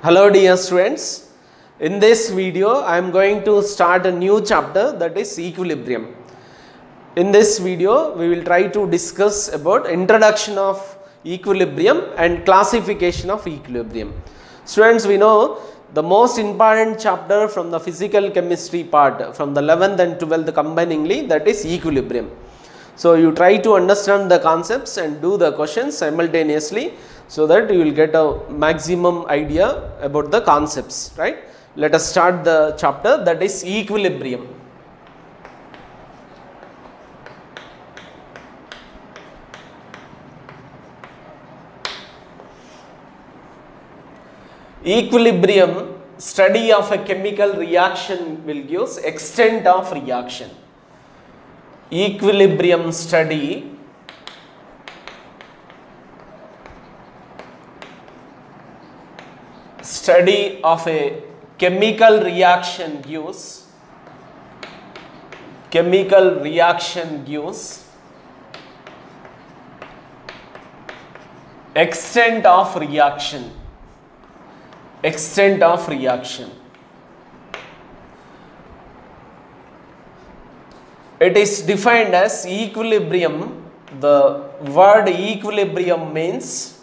Hello dear students, in this video I am going to start a new chapter, that is equilibrium. In this video we will try to discuss about introduction of equilibrium and classification of equilibrium. Students, we know the most important chapter from the physical chemistry part from the 11th and 12th combiningly, that is equilibrium. So you try to understand the concepts and do the questions simultaneously, so that you will get a maximum idea about the concepts, right? Let us start the chapter, that is equilibrium. Equilibrium, study of a chemical reaction will give extent of reaction. Equilibrium study of a chemical reaction gives extent of reaction. It is defined as equilibrium. The word equilibrium means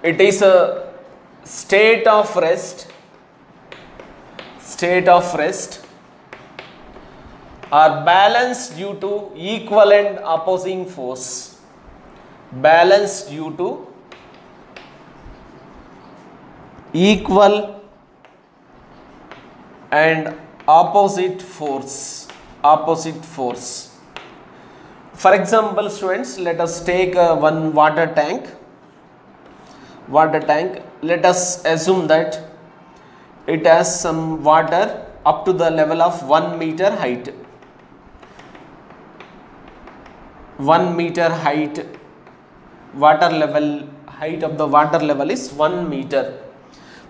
it is a state of rest or balance due to equal and opposing force. Balance due to equal and opposite force. For example, students, let us take one water tank. Let us assume that it has some water up to the level of 1 meter height. 1 meter height, height of the water level is 1 meter.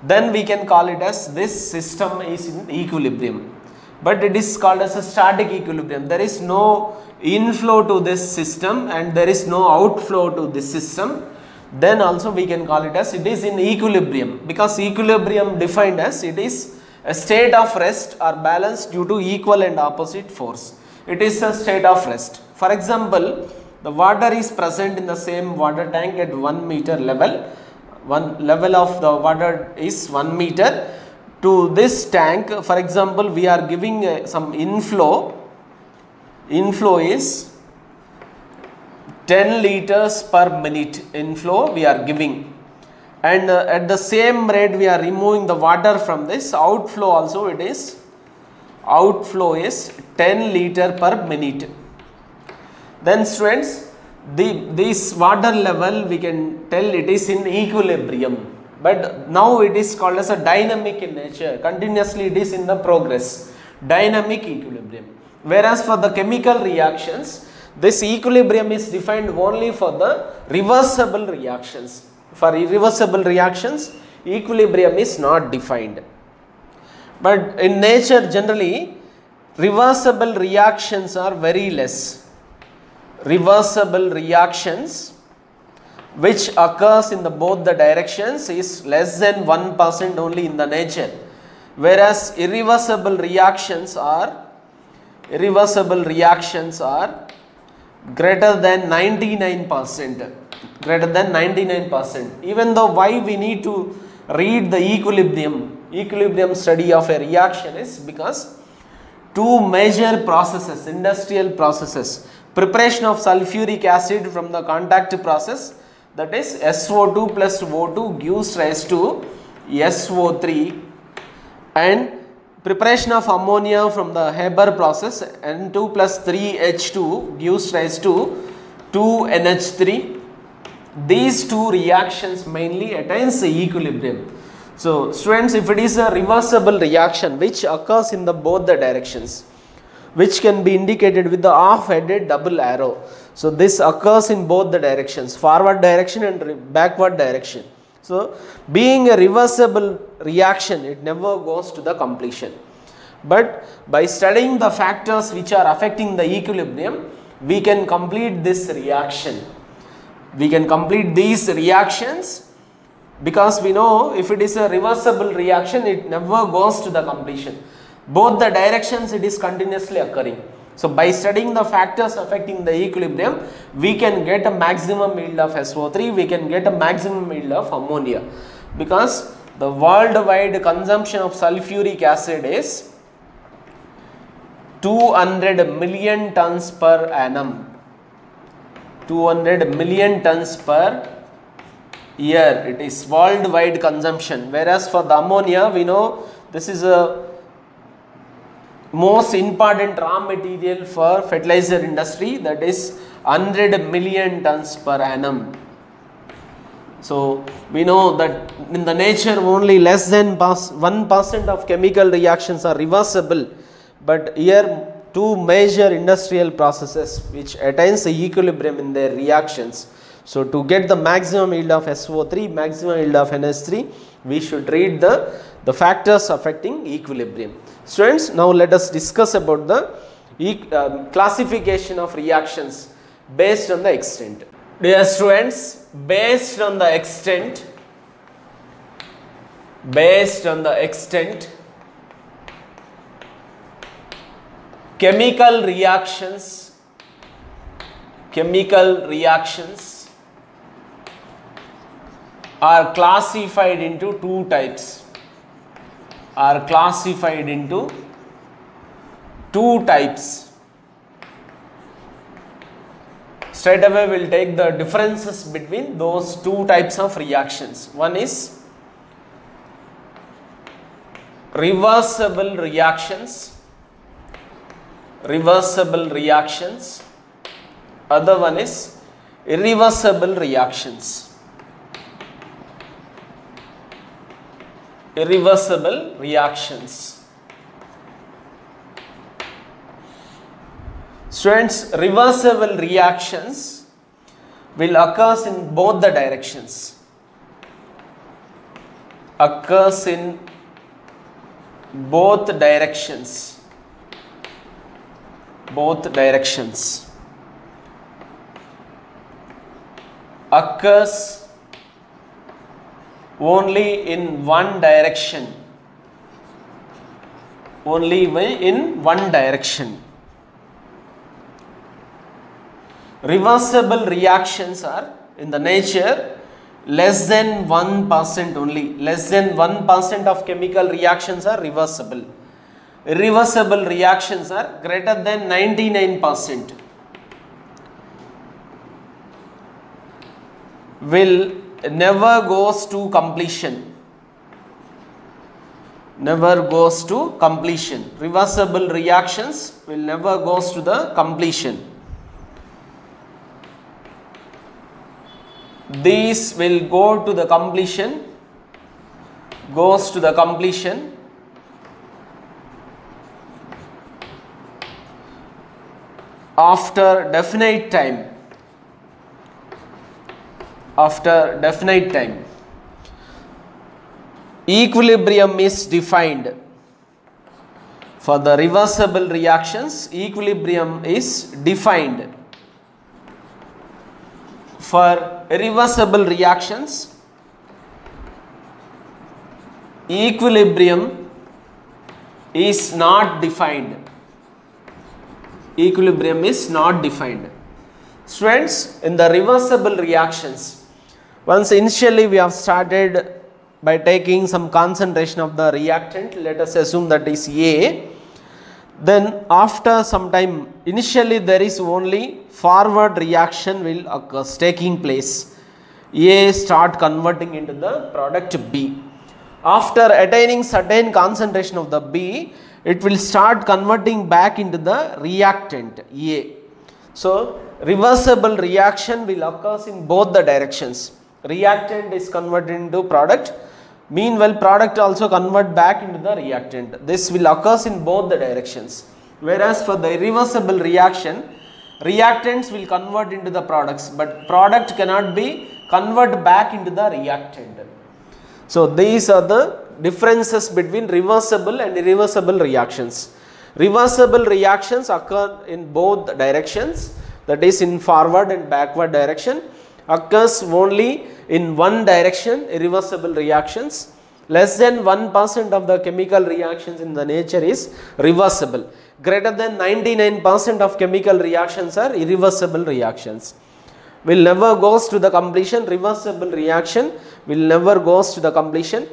Then we can call it as this system is in equilibrium, but it is called as a static equilibrium. There is no inflow to this system and there is no outflow to this system. Then also we can call it as it is in equilibrium, because equilibrium defined as it is a state of rest or balance due to equal and opposite force. It is a state of rest. For example, the water is present in the same water tank at 1 meter level. One level of the water is 1 meter. To this tank, for example, we are giving some inflow. Inflow is 10 liters per minute. Inflow we are giving, and at the same rate we are removing the water from this. Outflow also is 10 liter per minute. Then students, this water level we can tell it is in equilibrium, but now it is called as a dynamic in nature. Continuously it is in the progress, dynamic equilibrium. Whereas for the chemical reactions, this equilibrium is defined only for the reversible reactions. For irreversible reactions, equilibrium is not defined. But in nature generally, reversible reactions are very less. Reversible reactions which occurs in both the directions is less than 1% only in the nature, whereas irreversible reactions are greater than 99%. Even though why we need to read the equilibrium study of a reaction is because two major processes, industrial processes, preparation of sulfuric acid from the contact process, that is SO2 plus O2 gives rise to SO3, and preparation of ammonia from the Haber process, N2 plus 3H2 gives rise to 2NH3. These two reactions mainly attains the equilibrium. So students, if it is a reversible reaction which occurs in both the directions, which can be indicated with the off-headed double arrow. So this occurs in both the directions, forward direction and backward direction. So being a reversible reaction, it never goes to the completion. But by studying the factors which are affecting the equilibrium, we can complete this reaction. We can complete these reactions because we know if it is a reversible reaction, it never goes to the completion. Both the directions it is continuously occurring. So by studying the factors affecting the equilibrium, we can get a maximum yield of SO3, we can get a maximum yield of ammonia, because the worldwide consumption of sulfuric acid is 200 million tons per annum. 200 million tons per year, it is worldwide consumption. Whereas for the ammonia, we know this is a most important raw material for fertilizer industry, that is 100 million tons per annum. So we know that in the nature only less than 1% of chemical reactions are reversible, but here two major industrial processes which attains the equilibrium in their reactions. So to get the maximum yield of SO3, maximum yield of NH3, we should read the factors affecting equilibrium. Students, now let us discuss about the classification of reactions based on the extent. Dear students, based on the extent, chemical reactions are classified into two types. Straight away we will take the differences between those two types of reactions. One is reversible reactions, other one is irreversible reactions. Students, reversible reactions will occurs in both the directions. Occurs in both directions. Occurs only in one direction. Reversible reactions are in the nature less than 1% only. Less than 1% of chemical reactions are reversible. Irreversible reactions are greater than 99%. Will never goes to completion. Reversible reactions will never goes to the completion. These will go to the completion, after definite time. Equilibrium is defined. For the reversible reactions, equilibrium is defined. For irreversible reactions, equilibrium is not defined. Students, in the reversible reactions, once initially we have started by taking some concentration of the reactant, let us assume that is A. Then after some time, initially there is only forward reaction will occur taking place. A start converting into the product B. After attaining certain concentration of the B, it will start converting back into the reactant A. So reversible reaction will occur in both the directions. Reactant is converted into product. Meanwhile, product also convert back into the reactant. This will occur in both the directions. Whereas for the irreversible reaction, reactants will convert into the products, but product cannot be convert back into the reactant. So these are the differences between reversible and irreversible reactions. Reversible reactions occur in both directions, that is in forward and backward direction. occurs only in one direction, irreversible reactions. Less than 1% of the chemical reactions in the nature is reversible. Greater than 99% of chemical reactions are irreversible reactions. Will never goes to the completion. Reversible reaction will never goes to the completion.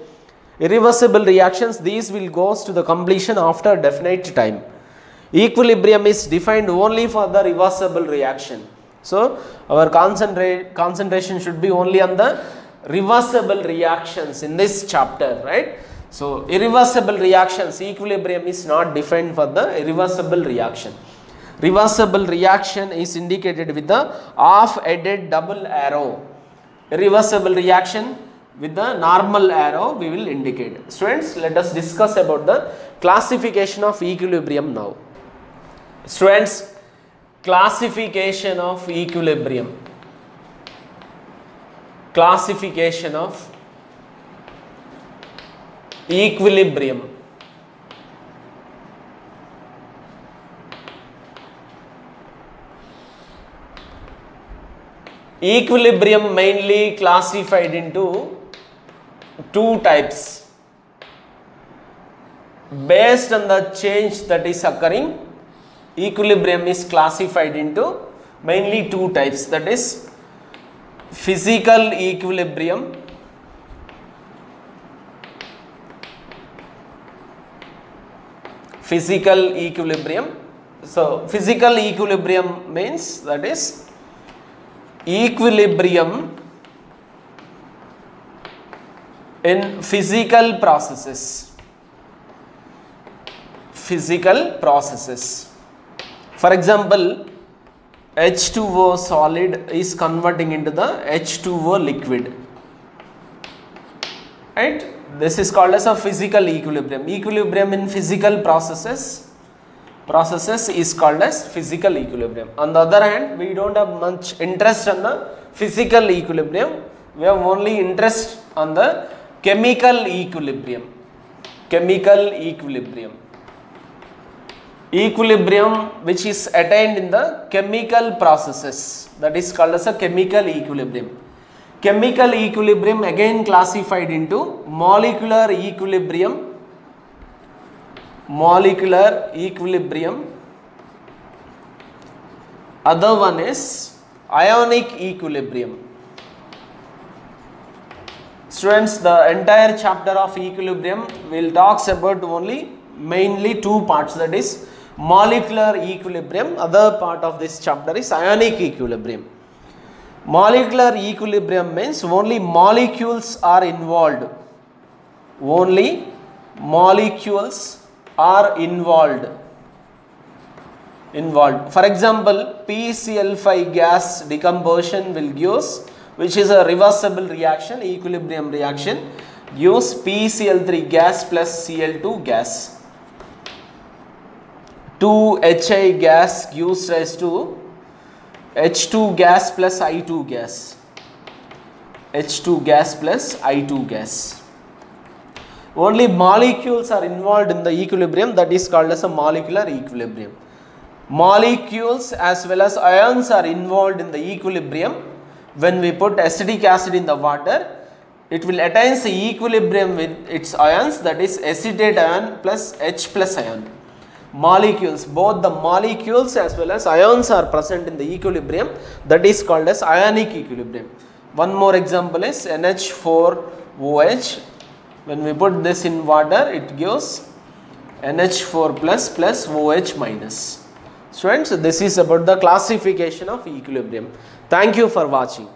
Irreversible reactions, these will goes to the completion after definite time. Equilibrium is defined only for the reversible reaction. So our concentration should be only on the reversible reactions in this chapter, right? So irreversible reactions, equilibrium is not defined for the irreversible reaction. Reversible reaction is indicated with the half-headed double arrow. Irreversible reaction with the normal arrow we will indicate. Students, let us discuss about the classification of equilibrium now. Students, classification of equilibrium. Classification of equilibrium. Equilibrium mainly classified into two types. Based on the change that is occurring, equilibrium is classified into mainly two types, that is physical equilibrium So physical equilibrium means that is equilibrium in physical processes. For example, H2O solid is converting into the H2O liquid, right? This is called as a physical equilibrium. Equilibrium in physical processes is called as physical equilibrium. On the other hand, we don't have much interest on the physical equilibrium. We have only interest on the chemical equilibrium. Equilibrium which is attained in the chemical processes, that is called as a chemical equilibrium. Chemical equilibrium again classified into molecular equilibrium. Other one is ionic equilibrium. Students, the entire chapter of equilibrium will talks about only mainly two parts, that is molecular equilibrium. Other part of this chapter is ionic equilibrium. Molecular equilibrium means only molecules are involved. Only molecules are involved. For example, PCl5 gas decomposition will give, which is a reversible reaction, equilibrium reaction, gives PCl3 gas plus Cl2 gas. 2HI gas gives rise to H2 gas plus I2 gas. Only molecules are involved in the equilibrium, that is called as a molecular equilibrium. Molecules as well as ions are involved in the equilibrium. When we put acetic acid in the water, it will attain the equilibrium with its ions, that is acetate ion plus H plus ion. Molecules, both the molecules as well as ions are present in the equilibrium, that is called as ionic equilibrium. One more example is NH4OH. When we put this in water, it gives NH4 plus plus OH minus. Students, this is about the classification of equilibrium. Thank you for watching.